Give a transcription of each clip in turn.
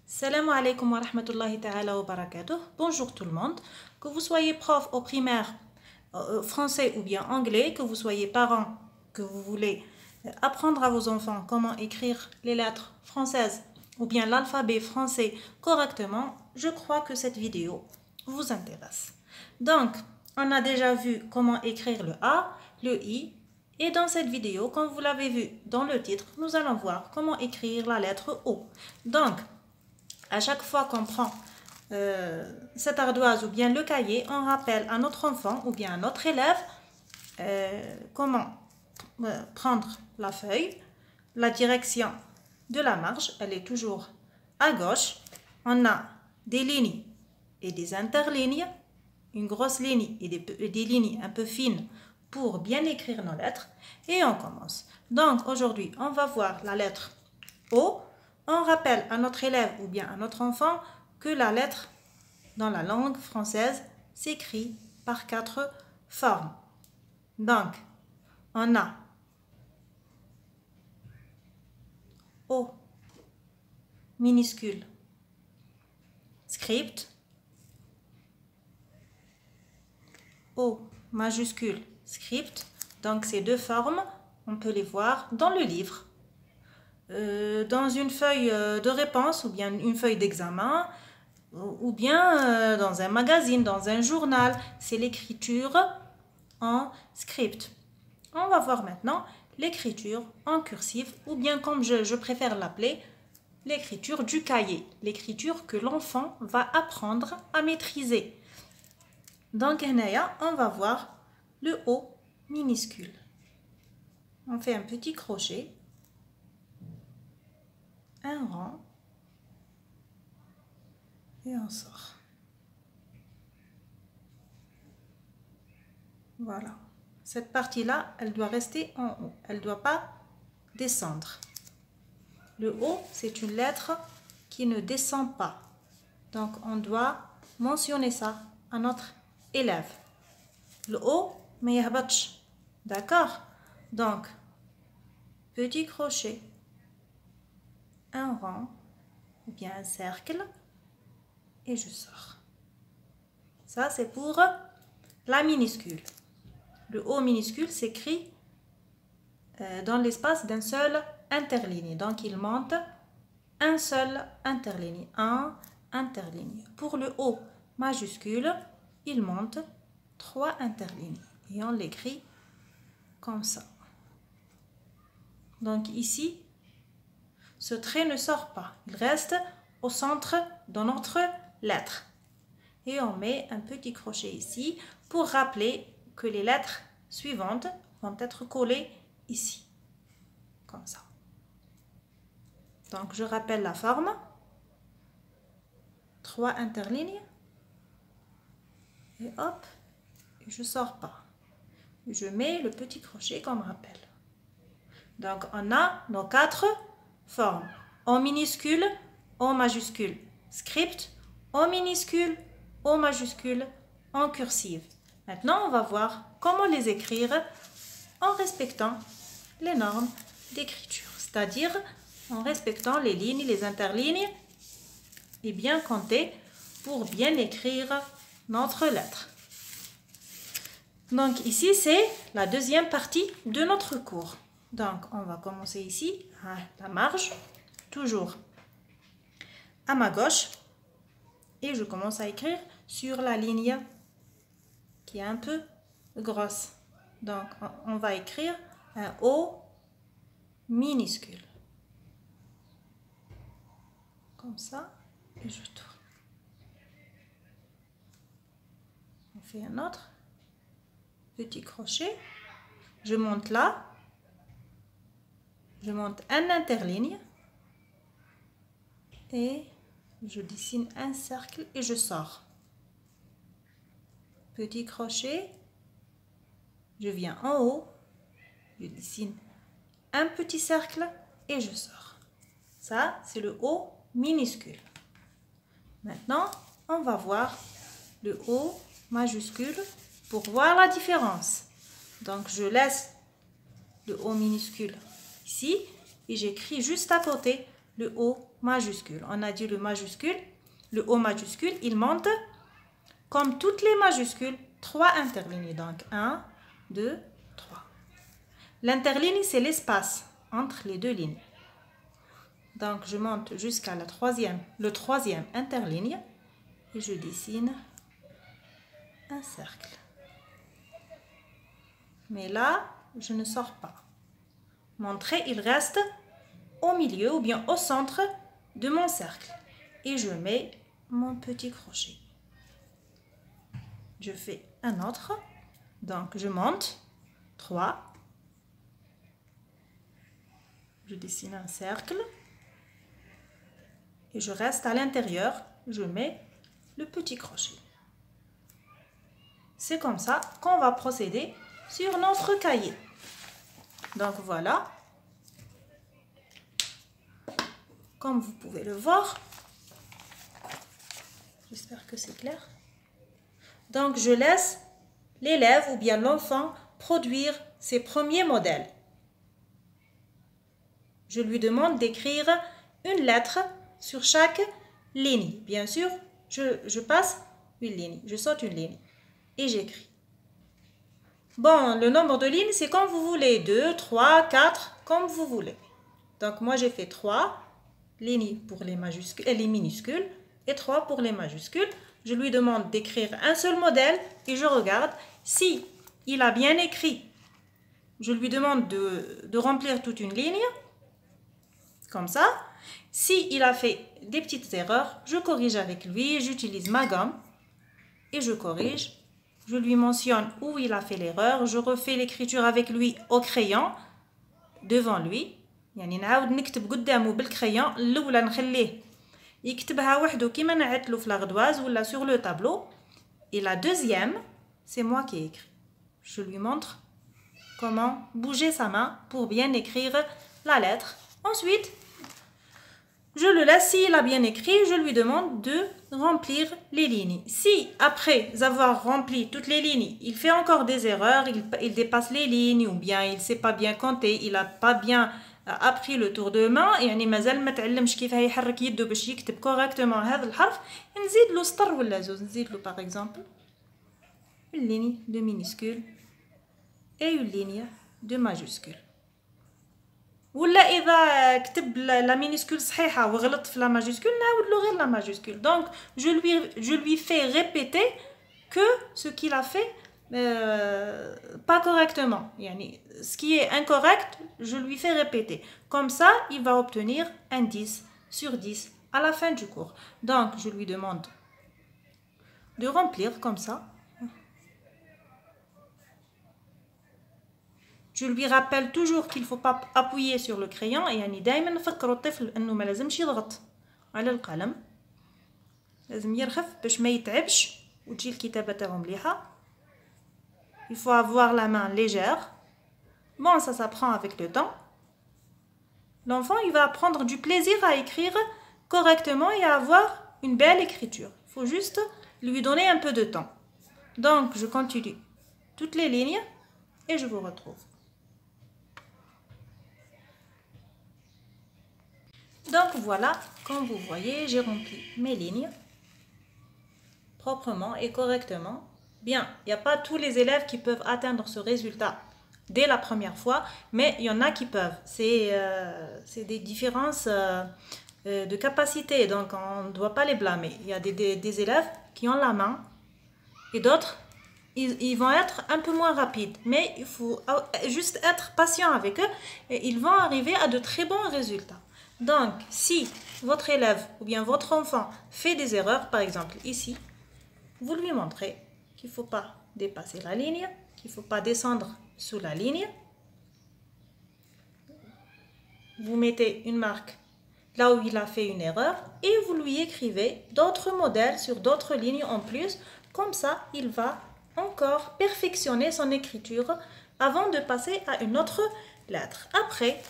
Salam alaikum wa rahmatullahi ta'ala wa barakatuh. Bonjour tout le monde. Que vous soyez prof au primaire français ou bien anglais, que vous soyez parent, que vous voulez apprendre à vos enfants comment écrire les lettres françaises ou bien l'alphabet français correctement, je crois que cette vidéo vous intéresse. Donc, on a déjà vu comment écrire le A, le I, et dans cette vidéo, comme vous l'avez vu dans le titre, nous allons voir comment écrire la lettre O. Donc, à chaque fois qu'on prend cette ardoise ou bien le cahier, on rappelle à notre enfant ou bien à notre élève comment prendre la feuille, la direction de la marge, elle est toujours à gauche. On a des lignes et des interlignes, une grosse ligne et des lignes un peu fines pour bien écrire nos lettres. Et on commence. Donc aujourd'hui, on va voir la lettre O. On rappelle à notre élève ou bien à notre enfant que la lettre dans la langue française s'écrit par 4 formes. Donc, on a O minuscule, script, O majuscule, script. Donc, ces deux formes, on peut les voir dans le livre, dans une feuille de réponse ou bien une feuille d'examen ou bien dans un magazine, dans un journal. C'est l'écriture en script. On va voir maintenant l'écriture en cursive ou bien comme je préfère l'appeler, l'écriture du cahier, l'écriture que l'enfant va apprendre à maîtriser. Donc, on va voir le O minuscule. On fait un petit crochet, un rang et on sort. Voilà. Cette partie-là, elle doit rester en haut. Elle ne doit pas descendre. Le O, c'est une lettre qui ne descend pas. Donc, on doit mentionner ça à notre élève. Le O, mais yahbatch. D'accord? Donc, petit crochet, un rang, ou bien un cercle, et je sors. Ça, c'est pour la minuscule. Le O minuscule s'écrit dans l'espace d'un seul interligne. Donc, il monte un seul interligne. Un interligne. Pour le O majuscule, il monte 3 interlignes. Et on l'écrit comme ça. Donc, ici, ce trait ne sort pas. Il reste au centre de notre lettre. Et on met un petit crochet ici pour rappeler que les lettres suivantes vont être collées ici, comme ça. Donc, je rappelle la forme. 3 interlignes. Et hop, je ne sors pas. Je mets le petit crochet comme rappel. Donc, on a nos 4 formes. O minuscule, O majuscule, script, O minuscule, O majuscule, en cursive. Maintenant, on va voir comment les écrire en respectant les normes d'écriture, c'est-à-dire en respectant les lignes, les interlignes et bien compter pour bien écrire notre lettre. Donc ici, c'est la deuxième partie de notre cours. Donc, on va commencer ici, à la marge, toujours à ma gauche, et je commence à écrire sur la ligne qui est un peu grosse. Donc, on va écrire un O minuscule. Comme ça, et je tourne. On fait un autre petit crochet. Je monte là. Je monte un interligne. Et je dessine un cercle et je sors. Petit crochet. Je viens en haut. Je dessine un petit cercle et je sors. Ça, c'est le O minuscule. Maintenant, on va voir le O majuscule pour voir la différence. Donc, je laisse le O minuscule ici et j'écris juste à côté le O majuscule. On a dit le majuscule, le O majuscule, il monte comme toutes les majuscules, 3 interlignes. Donc 1, 2, 3. L'interligne, c'est l'espace entre les deux lignes. Donc je monte jusqu'à le troisième interligne et je dessine un cercle. Mais là, je ne sors pas. Mon trait, il reste au milieu ou bien au centre de mon cercle. Et je mets mon petit crochet. Je fais un autre. Donc, je monte 3. Je dessine un cercle. Et je reste à l'intérieur. Je mets le petit crochet. C'est comme ça qu'on va procéder sur notre cahier. Donc voilà, comme vous pouvez le voir, j'espère que c'est clair. Donc je laisse l'élève ou bien l'enfant produire ses premiers modèles. Je lui demande d'écrire une lettre sur chaque ligne. Bien sûr, je passe une ligne, je saute une ligne et j'écris. Bon, le nombre de lignes, c'est comme vous voulez. 2, 3, 4, comme vous voulez. Donc, moi, j'ai fait 3 lignes pour les majuscules et les minuscules et 3 pour les majuscules. Je lui demande d'écrire un seul modèle et je regarde si il a bien écrit. Je lui demande de remplir toute une ligne, comme ça. Si il a fait des petites erreurs, je corrige avec lui. J'utilise ma gomme et je corrige. Je lui mentionne où il a fait l'erreur. Je refais l'écriture avec lui au crayon devant lui. يعني نعاود نكتب قدامه بالكريون الاولى نخليه يكتبها وحده كيما نعتلو في لاغدواز ولا sur le tableau. Et la deuxième, c'est moi qui écris. Je lui montre comment bouger sa main pour bien écrire la lettre. Ensuite, je le laisse, s'il a bien écrit, je lui demande de remplir les lignes. Si, après avoir rempli toutes les lignes, il fait encore des erreurs, il dépasse les lignes, ou bien il ne sait pas bien compter, il n'a pas bien appris le tour de main, يعني مازال ما تعلمش كيف يحرك يده باش يكتب correctement هذا الحرف, نزيد له سطر ولا زوج, نزيد له par exemple une ligne de minuscule et une ligne de majuscule. ولا اذا كتب لا مينيسكول صحيحه وغلط في لا ماجيسكول نعاود له غير لا ماجيسكول. Donc je lui fais répéter que ce qu'il a fait pas correctement. يعني ce qui est incorrect, je lui fais répéter. Comme ça, il va obtenir un 10 sur 10 à la fin du cours. Donc je lui demande de remplir comme ça. Je lui rappelle toujours qu'il ne faut pas appuyer sur le crayon. يعني دائما نفكروا الطفل انه ما لازمش يضغط على القلم, لازم يرخف باش ما يتعبش وتجي الكتابه تاعو مليحه. Il faut avoir la main légère. Bon, ça s'apprend avec le temps. L'enfant, il va prendre du plaisir à écrire correctement et à avoir une belle écriture. Il faut juste lui donner un peu de temps. Donc, je continue toutes les lignes et je vous retrouve. Donc voilà, comme vous voyez, j'ai rempli mes lignes proprement et correctement. Bien, il n'y a pas tous les élèves qui peuvent atteindre ce résultat dès la première fois, mais il y en a qui peuvent. C'est des différences de capacité, donc on ne doit pas les blâmer. Il y a des élèves qui ont la main et d'autres, ils vont être un peu moins rapides, mais il faut juste être patient avec eux et ils vont arriver à de très bons résultats. Donc, si votre élève ou bien votre enfant fait des erreurs, par exemple ici, vous lui montrez qu'il ne faut pas dépasser la ligne, qu'il ne faut pas descendre sous la ligne. Vous mettez une marque là où il a fait une erreur et vous lui écrivez d'autres modèles sur d'autres lignes en plus. Comme ça, il va encore perfectionner son écriture avant de passer à une autre lettre. Après,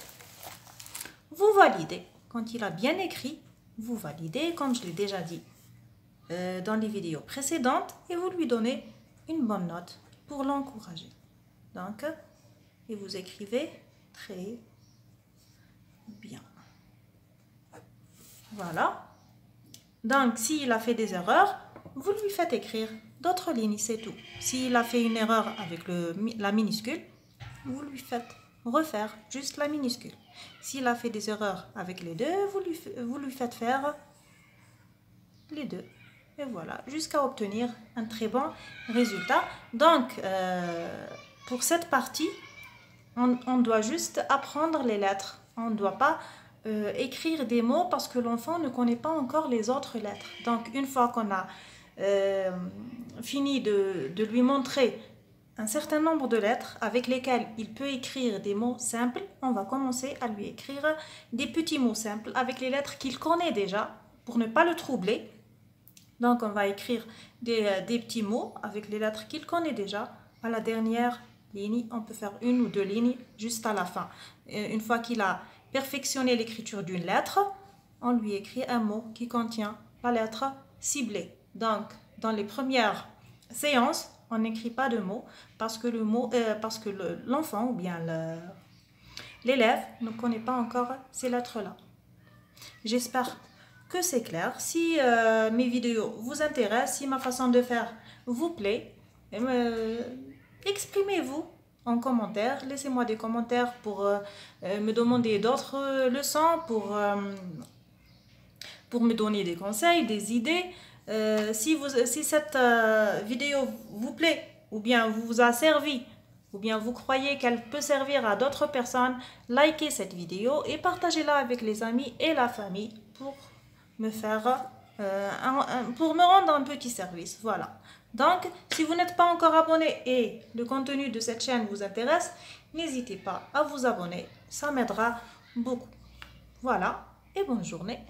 vous validez. Quand il a bien écrit, vous validez, comme je l'ai déjà dit dans les vidéos précédentes, et vous lui donnez une bonne note pour l'encourager. Donc, et vous écrivez très bien. Voilà. Donc, s'il a fait des erreurs, vous lui faites écrire d'autres lignes, c'est tout. S'il a fait une erreur avec la minuscule, vous lui faites refaire juste la minuscule. S'il a fait des erreurs avec les deux, vous lui faites faire les deux. Et voilà, jusqu'à obtenir un très bon résultat. Donc, pour cette partie, on doit juste apprendre les lettres. On ne doit pas écrire des mots parce que l'enfant ne connaît pas encore les autres lettres. Donc, une fois qu'on a fini de lui montrer un certain nombre de lettres avec lesquelles il peut écrire des mots simples, on va commencer à lui écrire des petits mots simples avec les lettres qu'il connaît déjà pour ne pas le troubler. Donc, on va écrire des petits mots avec les lettres qu'il connaît déjà. À la dernière ligne, on peut faire une ou deux lignes juste à la fin. Une fois qu'il a perfectionné l'écriture d'une lettre, on lui écrit un mot qui contient la lettre ciblée. Donc, dans les premières séances, on n'écrit pas de mots parce que l'enfant ou bien l'élève ne connaît pas encore ces lettres-là. J'espère que c'est clair. Si mes vidéos vous intéressent, si ma façon de faire vous plaît, exprimez-vous en commentaire. Laissez-moi des commentaires pour me demander d'autres leçons, pour me donner des conseils, des idées. Si cette vidéo vous plaît, ou bien vous a servi, ou bien vous croyez qu'elle peut servir à d'autres personnes, likez cette vidéo et partagez-la avec les amis et la famille pour me rendre un petit service. Voilà. Donc, si vous n'êtes pas encore abonné et le contenu de cette chaîne vous intéresse, n'hésitez pas à vous abonner. Ça m'aidera beaucoup. Voilà et bonne journée.